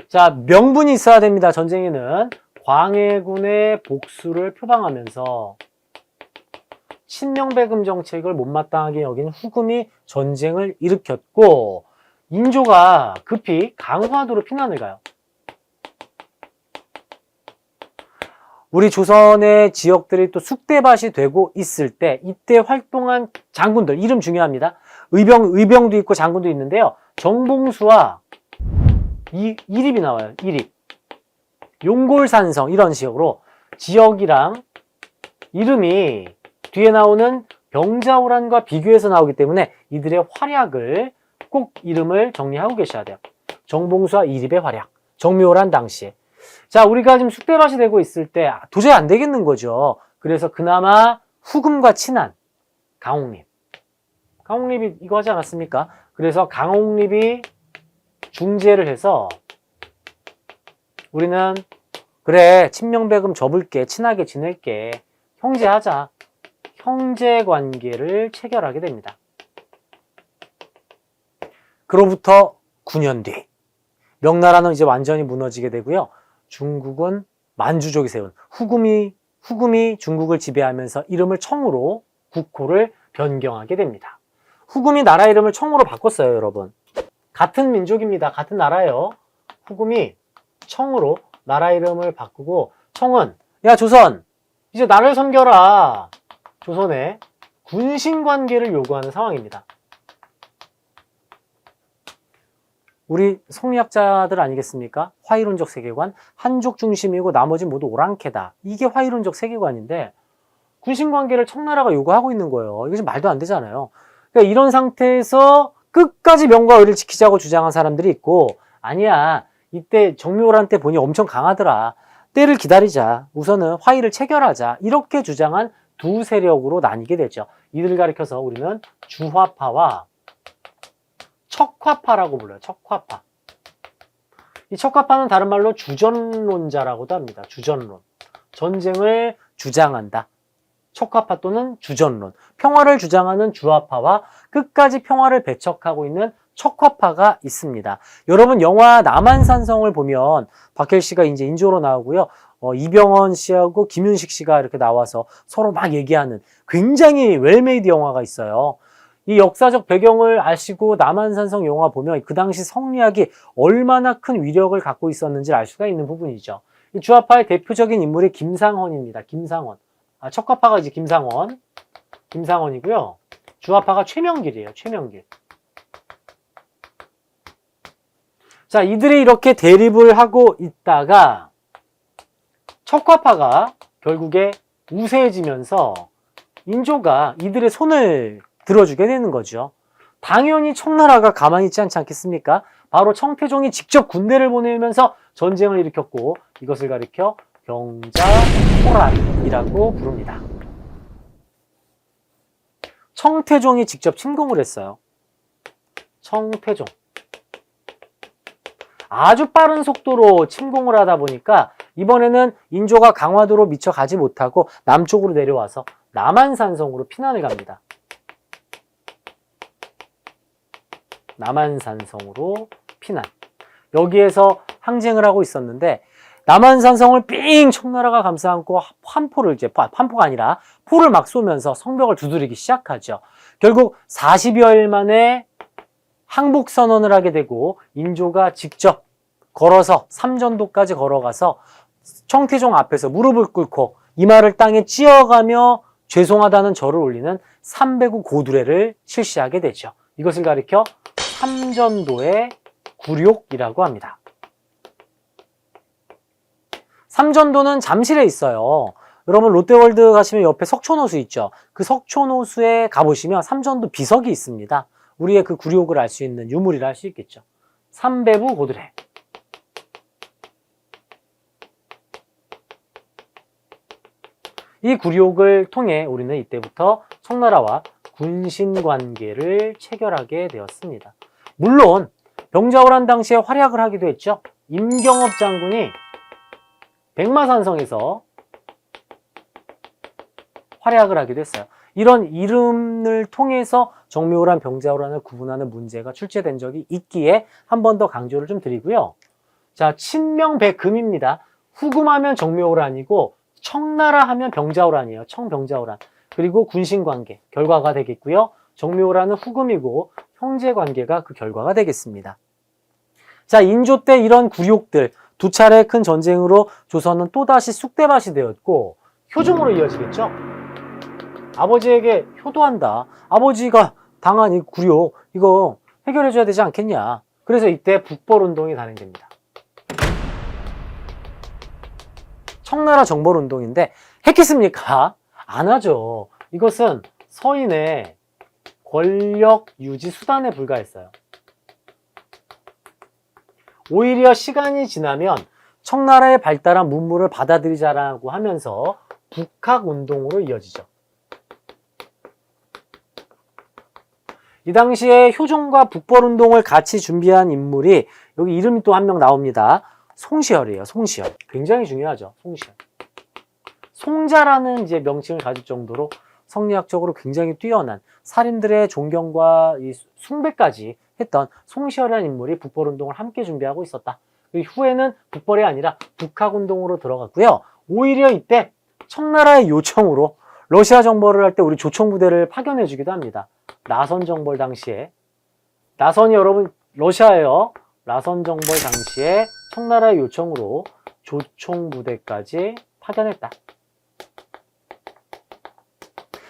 자, 명분이 있어야 됩니다. 전쟁에는 광해군의 복수를 표방하면서 친명배금 정책을 못마땅하게 여긴 후금이 전쟁을 일으켰고 인조가 급히 강화도로 피난을 가요. 우리 조선의 지역들이 또 쑥대밭이 되고 있을 때 이때 활동한 장군들, 이름 중요합니다. 의병도 있고 장군도 있는데요. 정봉수와 이립이 나와요. 이립. 용골산성 이런 지역으로 지역이랑 이름이 뒤에 나오는 병자호란과 비교해서 나오기 때문에 이들의 활약을 꼭 이름을 정리하고 계셔야 돼요. 정봉수와 이립의 활약. 정묘호란 당시에. 자, 우리가 지금 쑥대밭이 되고 있을 때 도저히 안 되겠는 거죠. 그래서 그나마 후금과 친한 강홍립. 강홍립이 이거 하지 않았습니까? 그래서 강홍립이 중재를 해서 우리는 그래 친명배금 접을게, 친하게 지낼게, 형제하자. 형제관계를 체결하게 됩니다. 그로부터 9년 뒤 명나라는 이제 완전히 무너지게 되고요. 중국은 만주족이 세운 후금이 중국을 지배하면서 이름을 청으로 국호를 변경하게 됩니다. 후금이 나라 이름을 청으로 바꿨어요, 여러분. 같은 민족입니다. 같은 나라예요. 후금이 청으로 나라 이름을 바꾸고 청은 야 조선 이제 나를 섬겨라. 조선의 군신관계를 요구하는 상황입니다. 우리 성리학자들 아니겠습니까? 화이론적 세계관, 한족 중심이고 나머지 모두 오랑캐다. 이게 화이론적 세계관인데 군신관계를 청나라가 요구하고 있는 거예요. 이거 좀 말도 안 되잖아요. 그러니까 이런 상태에서 끝까지 명과 의를 지키자고 주장한 사람들이 있고 아니야, 이때 정묘호란 때 본이 엄청 강하더라. 때를 기다리자. 우선은 화의를 체결하자. 이렇게 주장한 두 세력으로 나뉘게 되죠. 이들을 가리켜서 우리는 주화파와 척화파라고 불러요. 척화파. 이 척화파는 다른 말로 주전론자라고도 합니다. 주전론. 전쟁을 주장한다. 척화파 또는 주전론. 평화를 주장하는 주화파와 끝까지 평화를 배척하고 있는 척화파가 있습니다. 여러분 영화 남한산성을 보면 박해일 씨가 이제 인조로 나오고요. 이병헌 씨하고 김윤식 씨가 이렇게 나와서 서로 막 얘기하는 굉장히 웰메이드 영화가 있어요. 이 역사적 배경을 아시고 남한산성 영화 보면 그 당시 성리학이 얼마나 큰 위력을 갖고 있었는지 알 수가 있는 부분이죠. 이 주화파의 대표적인 인물이 김상헌입니다. 김상헌. 척화파가 이제 김상헌이고요. 주화파가 최명길이에요. 최명길. 자, 이들이 이렇게 대립을 하고 있다가 척화파가 결국에 우세해지면서 인조가 이들의 손을 들어주게 되는 거죠. 당연히 청나라가 가만히 있지 않지 않겠습니까? 바로 청태종이 직접 군대를 보내면서 전쟁을 일으켰고 이것을 가리켜 병자호란이라고 부릅니다. 청태종이 직접 침공을 했어요. 청태종. 아주 빠른 속도로 침공을 하다 보니까 이번에는 인조가 강화도로 미처 가지 못하고 남쪽으로 내려와서 남한산성으로 피난을 갑니다. 남한산성으로 피난. 여기에서 항쟁을 하고 있었는데 남한산성을 삥 청나라가 감싸 안고 환포를 이제 환포가 아니라 포를 막 쏘면서 성벽을 두드리기 시작하죠. 결국 40여일 만에 항복 선언을 하게 되고 인조가 직접 걸어서 삼전도까지 걸어가서 청태종 앞에서 무릎을 꿇고 이마를 땅에 찧어가며 죄송하다는 절을 올리는 삼배구 고두례를 실시하게 되죠. 이것을 가리켜 삼전도의 굴욕이라고 합니다. 삼전도는 잠실에 있어요. 여러분 롯데월드 가시면 옆에 석촌호수 있죠. 그 석촌호수에 가보시면 삼전도 비석이 있습니다. 우리의 그 굴욕을 알 수 있는 유물이라 할 수 있겠죠. 삼배부 고두례. 이 굴욕을 통해 우리는 이때부터 청나라와 군신관계를 체결하게 되었습니다. 물론 병자호란 당시에 활약을 하기도 했죠. 임경업 장군이 백마산성에서 활약을 하기도 했어요. 이런 이름을 통해서 정묘호란, 병자호란을 구분하는 문제가 출제된 적이 있기에 한 번 더 강조를 좀 드리고요. 자, 친명백금입니다. 후금하면 정묘호란이고 청나라 하면 병자호란이에요. 청병자호란. 그리고 군신관계 결과가 되겠고요. 정묘호란은 후금이고 형제관계가 그 결과가 되겠습니다. 자, 인조 때 이런 굴욕들 두 차례 큰 전쟁으로 조선은 또다시 쑥대밭이 되었고 효종으로 이어지겠죠. 아버지에게 효도한다. 아버지가 당한 이 굴욕 이거 해결해줘야 되지 않겠냐. 그래서 이때 북벌운동이 단행됩니다. 청나라 정벌운동인데 했겠습니까? 안 하죠. 이것은 서인의 권력 유지 수단에 불과했어요. 오히려 시간이 지나면 청나라의 발달한 문물을 받아들이자라고 하면서 북학운동으로 이어지죠. 이 당시에 효종과 북벌운동을 같이 준비한 인물이 여기 이름이 또 한 명 나옵니다. 송시열이에요. 송시열. 굉장히 중요하죠. 송시열. 송자라는 이제 명칭을 가질 정도로 성리학적으로 굉장히 뛰어난 살인들의 존경과 이 숭배까지 했던 송시열이라는 인물이 북벌운동을 함께 준비하고 있었다. 후에는 북벌이 아니라 북학운동으로 들어갔고요. 오히려 이때 청나라의 요청으로 러시아 정벌을 할 때 우리 조총부대를 파견해 주기도 합니다. 라선 정벌 당시에 라선이 여러분 러시아예요. 라선 정벌 당시에 청나라의 요청으로 조총부대까지 파견했다.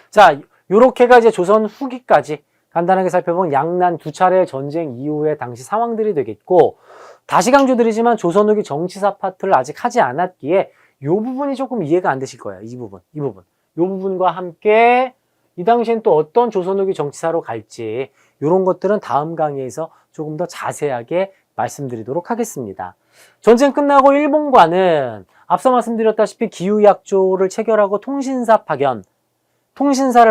자, 요렇게가 이제 조선 후기까지 간단하게 살펴본 양난 두 차례 전쟁 이후의 당시 상황들이 되겠고, 다시 강조드리지만 조선 후기 정치사 파트를 아직 하지 않았기에 요 부분이 조금 이해가 안 되실 거예요. 이 부분. 요 부분과 함께 이 당시엔 또 어떤 조선 후기 정치사로 갈지 이런 것들은 다음 강의에서 조금 더 자세하게 말씀드리도록 하겠습니다. 전쟁 끝나고 일본과는 앞서 말씀드렸다시피 기후약조를 체결하고 통신사를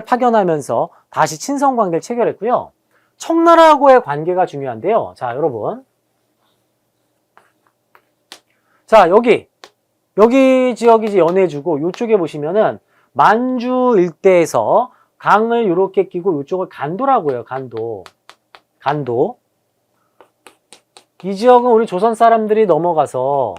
파견하면서 다시 친선관계를 체결했고요. 청나라하고의 관계가 중요한데요. 자, 여러분. 자, 여기 지역이 이제 연해주고 이쪽에 보시면은 만주 일대에서 강을 이렇게 끼고 이쪽을 간도라고 해요. 간도. 이 지역은 우리 조선 사람들이 넘어가서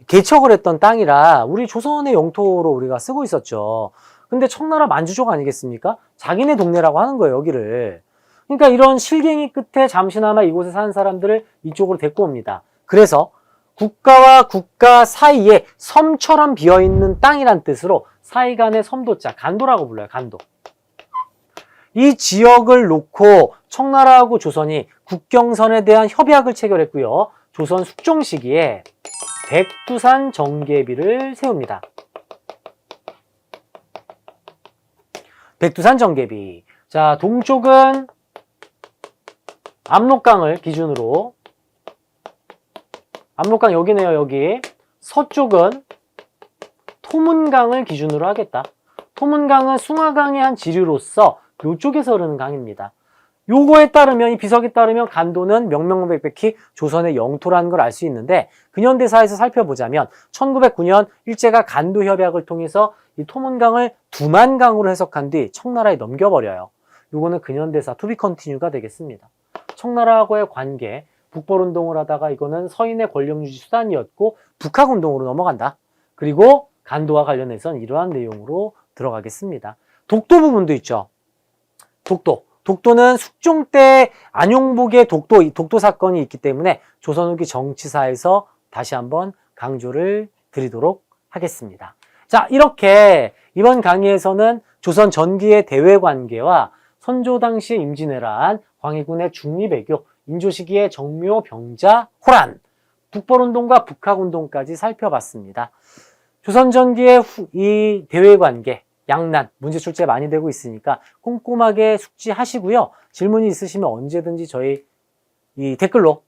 개척을 했던 땅이라 우리 조선의 영토로 우리가 쓰고 있었죠. 근데 청나라 만주족 아니겠습니까? 자기네 동네라고 하는 거예요, 여기를. 그러니까 이런 실갱이 끝에 잠시나마 이곳에 사는 사람들을 이쪽으로 데리고 옵니다. 그래서 국가와 국가 사이에 섬처럼 비어있는 땅이란 뜻으로 사이간의 섬도자, 간도라고 불러요, 간도. 이 지역을 놓고 청나라하고 조선이 국경선에 대한 협약을 체결했고요. 조선 숙종 시기에 백두산 정계비를 세웁니다. 백두산 정계비. 자, 동쪽은 압록강을 기준으로, 압록강 여기네요, 여기. 서쪽은 토문강을 기준으로 하겠다. 토문강은 숭화강의 한 지류로서 이쪽에서 흐르는 강입니다. 요거에 따르면, 이 비석에 따르면 간도는 명명백백히 조선의 영토라는 걸 알 수 있는데, 근현대사에서 살펴보자면 1909년 일제가 간도협약을 통해서 이 토문강을 두만강으로 해석한 뒤 청나라에 넘겨버려요. 요거는 근현대사 투비 컨티뉴가 되겠습니다. 청나라하고의 관계, 북벌운동을 하다가 이거는 서인의 권력 유지 수단이었고 북학운동으로 넘어간다. 그리고 간도와 관련해서는 이러한 내용으로 들어가겠습니다. 독도 부분도 있죠. 독도는 숙종 때 안용복의 독도 사건이 있기 때문에 조선 후기 정치사에서 다시 한번 강조를 드리도록 하겠습니다. 자, 이렇게 이번 강의에서는 조선 전기의 대외관계와 선조 당시 임진왜란, 광해군의 중리배교, 인조 시기의 정묘, 병자, 호란, 북벌운동과 북학운동까지 살펴봤습니다. 조선 전기의 이 대외관계, 양난, 문제 출제 많이 되고 있으니까 꼼꼼하게 숙지하시고요. 질문이 있으시면 언제든지 저희 이 댓글로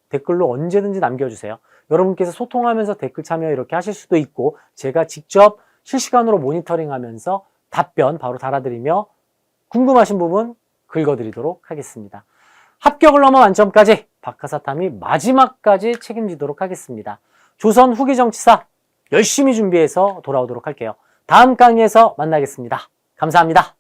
언제든지 남겨주세요. 여러분께서 소통하면서 댓글 참여 이렇게 하실 수도 있고 제가 직접 실시간으로 모니터링하면서 답변 바로 달아드리며 궁금하신 부분 긁어드리도록 하겠습니다. 합격을 넘어 만점까지 박하사탐이 마지막까지 책임지도록 하겠습니다. 조선 후기 정치사 열심히 준비해서 돌아오도록 할게요. 다음 강의에서 만나겠습니다. 감사합니다.